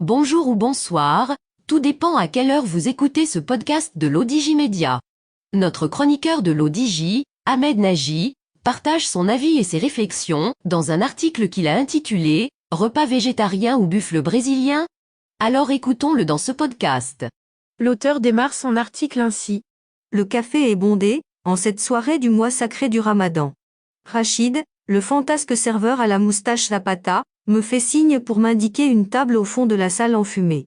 Bonjour ou bonsoir, tout dépend à quelle heure vous écoutez ce podcast de l'Odigi Média. Notre chroniqueur de l'Odigi, Ahmed Nagy, partage son avis et ses réflexions dans un article qu'il a intitulé « Repas végétarien ou buffle brésilien ?» Alors écoutons-le dans ce podcast. L'auteur démarre son article ainsi. Le café est bondé, en cette soirée du mois sacré du Ramadan. Rachid, le fantasque serveur à la moustache Zapata, me fait signe pour m'indiquer une table au fond de la salle enfumée.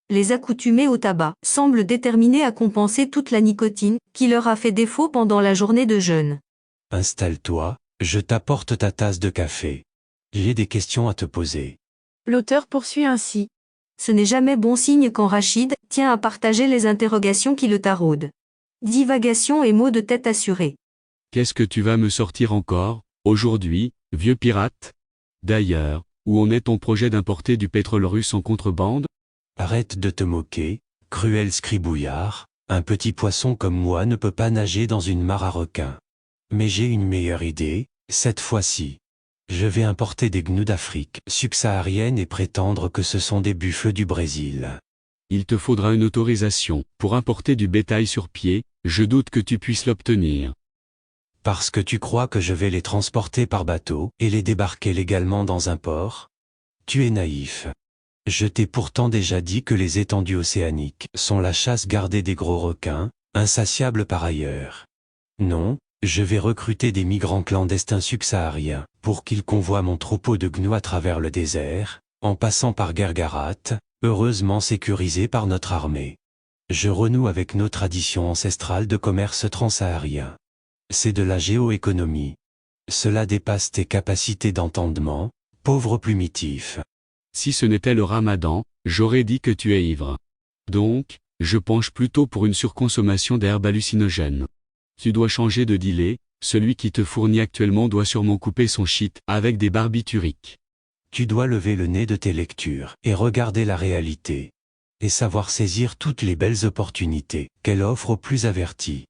Les accoutumés au tabac semblent déterminés à compenser toute la nicotine qui leur a fait défaut pendant la journée de jeûne. Installe-toi, je t'apporte ta tasse de café. J'ai des questions à te poser. L'auteur poursuit ainsi. Ce n'est jamais bon signe quand Rachid tient à partager les interrogations qui le taraudent. Divagation et maux de tête assurés. Qu'est-ce que tu vas me sortir encore, aujourd'hui, vieux pirate? D'ailleurs, où en est ton projet d'importer du pétrole russe en contrebande? Arrête de te moquer, cruel scribouillard, un petit poisson comme moi ne peut pas nager dans une mare à requins. Mais j'ai une meilleure idée, cette fois-ci. Je vais importer des gnous d'Afrique subsaharienne et prétendre que ce sont des buffles du Brésil. Il te faudra une autorisation pour importer du bétail sur pied, je doute que tu puisses l'obtenir. Parce que tu crois que je vais les transporter par bateau et les débarquer légalement dans un port? Tu es naïf. Je t'ai pourtant déjà dit que les étendues océaniques sont la chasse gardée des gros requins, insatiables par ailleurs. Non, je vais recruter des migrants clandestins subsahariens pour qu'ils convoient mon troupeau de gnous à travers le désert, en passant par Guergarat, heureusement sécurisé par notre armée. Je renoue avec nos traditions ancestrales de commerce transsaharien. C'est de la géoéconomie. Cela dépasse tes capacités d'entendement, pauvre plumitif. Si ce n'était le ramadan, j'aurais dit que tu es ivre. Donc, je penche plutôt pour une surconsommation d'herbes hallucinogènes. Tu dois changer de dealer, celui qui te fournit actuellement doit sûrement couper son shit avec des barbituriques. Tu dois lever le nez de tes lectures et regarder la réalité. Et savoir saisir toutes les belles opportunités qu'elle offre aux plus avertis.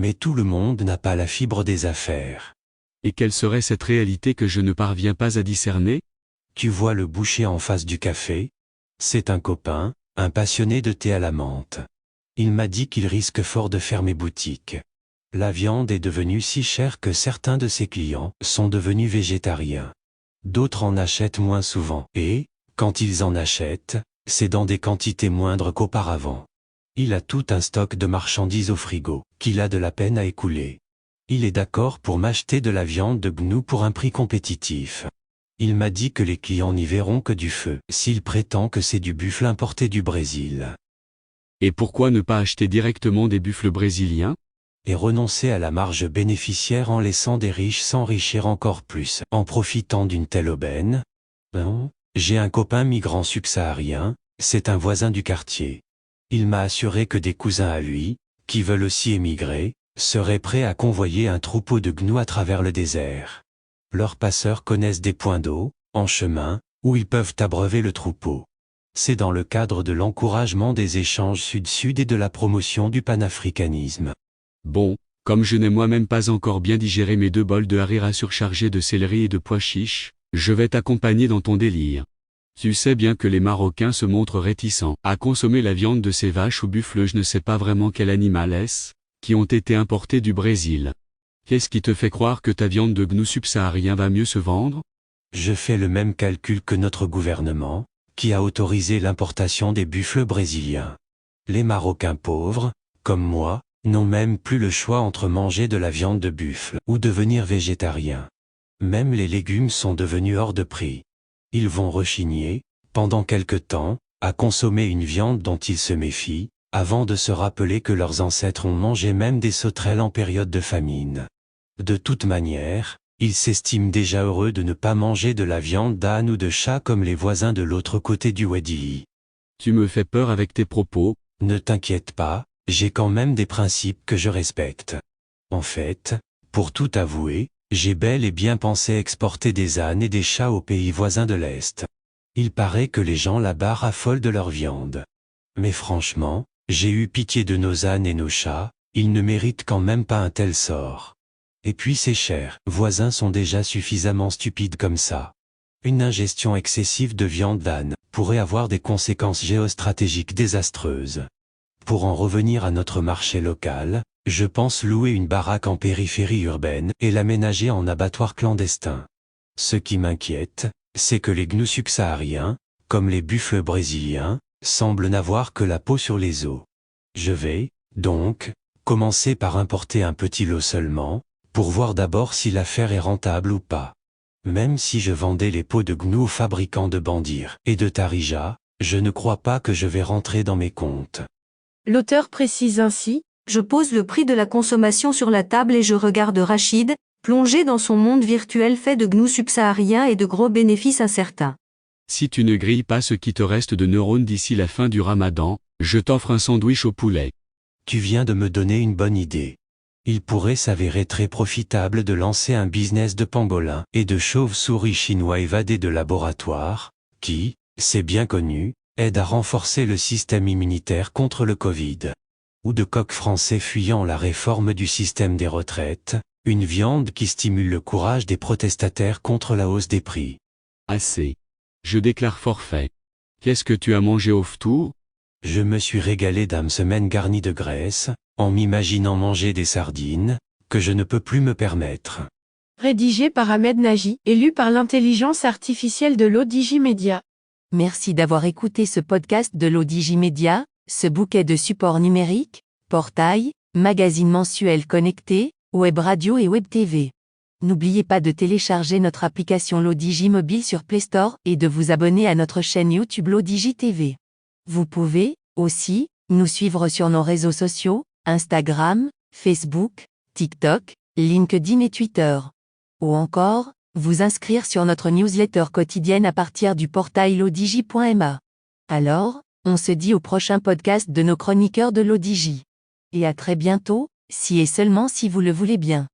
Mais tout le monde n'a pas la fibre des affaires. Et quelle serait cette réalité que je ne parviens pas à discerner? Tu vois le boucher en face du café? C'est un copain, un passionné de thé à la menthe. Il m'a dit qu'il risque fort de fermer boutique. La viande est devenue si chère que certains de ses clients sont devenus végétariens. D'autres en achètent moins souvent et, quand ils en achètent, c'est dans des quantités moindres qu'auparavant. Il a tout un stock de marchandises au frigo, qu'il a de la peine à écouler. Il est d'accord pour m'acheter de la viande de gnou pour un prix compétitif. Il m'a dit que les clients n'y verront que du feu, s'il prétend que c'est du buffle importé du Brésil. Et pourquoi ne pas acheter directement des buffles brésiliens? Et renoncer à la marge bénéficiaire en laissant des riches s'enrichir encore plus, en profitant d'une telle aubaine? Non, j'ai un copain migrant subsaharien, c'est un voisin du quartier. Il m'a assuré que des cousins à lui, qui veulent aussi émigrer, seraient prêts à convoyer un troupeau de gnous à travers le désert. Leurs passeurs connaissent des points d'eau, en chemin, où ils peuvent abreuver le troupeau. C'est dans le cadre de l'encouragement des échanges sud-sud et de la promotion du panafricanisme. Bon, comme je n'ai moi-même pas encore bien digéré mes 2 bols de harira surchargés de céleri et de pois chiches, je vais t'accompagner dans ton délire. Tu sais bien que les Marocains se montrent réticents à consommer la viande de ces vaches ou buffles, je ne sais pas vraiment quel animal est-ce, qui ont été importés du Brésil. Qu'est-ce qui te fait croire que ta viande de gnou subsaharien va mieux se vendre? Je fais le même calcul que notre gouvernement, qui a autorisé l'importation des buffles brésiliens. Les Marocains pauvres, comme moi, n'ont même plus le choix entre manger de la viande de buffle ou devenir végétariens. Même les légumes sont devenus hors de prix. Ils vont rechigner, pendant quelque temps, à consommer une viande dont ils se méfient, avant de se rappeler que leurs ancêtres ont mangé même des sauterelles en période de famine. De toute manière, ils s'estiment déjà heureux de ne pas manger de la viande d'âne ou de chat comme les voisins de l'autre côté du Wadi. Tu me fais peur avec tes propos. Ne t'inquiète pas, j'ai quand même des principes que je respecte. En fait, pour tout avouer, j'ai bel et bien pensé exporter des ânes et des chats aux pays voisins de l'Est. Il paraît que les gens là-bas raffolent de leur viande. Mais franchement, j'ai eu pitié de nos ânes et nos chats, ils ne méritent quand même pas un tel sort. Et puis c'est cher, voisins sont déjà suffisamment stupides comme ça. Une ingestion excessive de viande d'âne pourrait avoir des conséquences géostratégiques désastreuses. Pour en revenir à notre marché local, je pense louer une baraque en périphérie urbaine et l'aménager en abattoir clandestin. Ce qui m'inquiète, c'est que les gnous subsahariens, comme les buffles brésiliens, semblent n'avoir que la peau sur les os. Je vais, donc, commencer par importer un petit lot seulement, pour voir d'abord si l'affaire est rentable ou pas. Même si je vendais les peaux de gnous aux fabricants de bandir et de tarija, je ne crois pas que je vais rentrer dans mes comptes. L'auteur précise ainsi, Je pose le prix de la consommation sur la table et je regarde Rachid, plongé dans son monde virtuel fait de gnous subsahariens et de gros bénéfices incertains. Si tu ne grilles pas ce qui te reste de neurones d'ici la fin du ramadan, je t'offre un sandwich au poulet. Tu viens de me donner une bonne idée. Il pourrait s'avérer très profitable de lancer un business de pangolins et de chauves-souris chinois évadés de laboratoire, qui, c'est bien connu, aident à renforcer le système immunitaire contre le Covid. Ou de coqs français fuyant la réforme du système des retraites, une viande qui stimule le courage des protestataires contre la hausse des prix. Assez. Je déclare forfait. Qu'est-ce que tu as mangé au ftour? Je me suis régalé d'un semaine garni de graisse, en m'imaginant manger des sardines, que je ne peux plus me permettre. rédigé par Ahmed Nagy et lu par l'intelligence artificielle de l'ODJ Media. Merci d'avoir écouté ce podcast de l'ODJ Media, ce bouquet de supports numériques, portail, magazine mensuel connecté, web radio et web TV. N'oubliez pas de télécharger notre application l'ODJ Mobile sur Play Store et de vous abonner à notre chaîne YouTube l'ODJ TV. Vous pouvez, aussi, nous suivre sur nos réseaux sociaux, Instagram, Facebook, TikTok, LinkedIn et Twitter. Ou encore, vous inscrire sur notre newsletter quotidienne à partir du portail lodj.ma. Alors, on se dit au prochain podcast de nos chroniqueurs de l'ODJ. Et à très bientôt, si et seulement si vous le voulez bien.